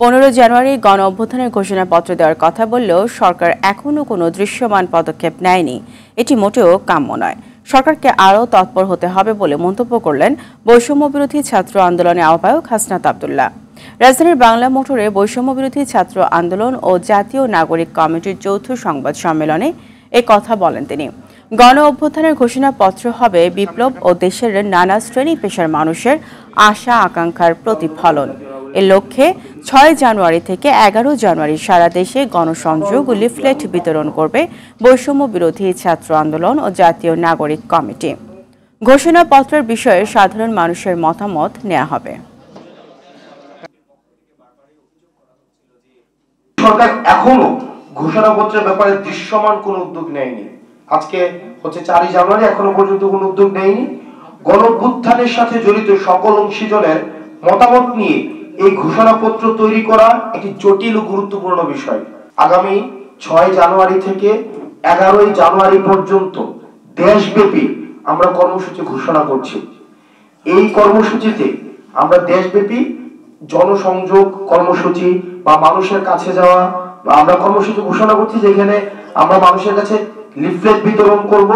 15 জানুয়ারি গণ অভ্যুত্থানের ঘোষণাপত্র দেওয়ার কথা বললেও সরকার এখনও কোনো দৃশ্যমান পদক্ষেপ নেয়নি। এটি মোটেও কাম্য নয়। সরকারকে আরও তৎপর হতে হবে বলে মন্তব্য করলেন বৈষম্যবিরোধী ছাত্র আন্দোলনের আহ্বায়ক হাসনাত আব্দুল্লাহ। রাজধানীর বাংলা মোটরে বৈষম্যবিরোধী ছাত্র আন্দোলন ও জাতীয় নাগরিক কমিটির যৌথ সংবাদ সম্মেলনে এ কথা বলেন তিনি। গণ অভ্যুত্থানের ঘোষণাপত্র হবে বিপ্লব ও দেশের নানা শ্রেণী পেশার মানুষের আশা আকাঙ্ক্ষার প্রতিফলন। এ লক্ষ্যে 6 জানুয়ারি থেকে 11 জানুয়ারি সারা দেশে গণসংযোগ ও লিফলেট বিতরণ করবে বৈষম্য বিরোধী ছাত্র আন্দোলন ও জাতীয় নাগরিক কমিটি। ঘোষণাপত্রের বিষয়ে সাধারণ মানুষের মতামত নেওয়া হবে। সরকার এখনো ঘোষণাপত্রের ব্যাপারে দৃশ্যমান কোনো উদ্যোগ নেয়নি। আজকে হচ্ছে 4 জানুয়ারি, এখনো পর্যন্ত কোনো উদ্যোগ নেয়নি। গণ অভ্যুত্থানের সাথে জড়িত সকল অংশীজনের মতামত নিয়ে এই ঘোষণাপত্র তৈরি করা একটি জটিল ও গুরুত্বপূর্ণ বিষয়। আগামী 6 জানুয়ারি থেকে 11 জানুয়ারি পর্যন্ত দেশব্যাপী আমরা কর্মসূচি ঘোষণা করছি। এই কর্মসূচিতে আমরা দেশব্যাপী জনসংযোগ কর্মসূচি বা মানুষের কাছে যাওয়া বা আমরা কর্মসূচি ঘোষণা করছি, যেখানে আমরা মানুষের কাছে লিফলেট বিতরণ করব।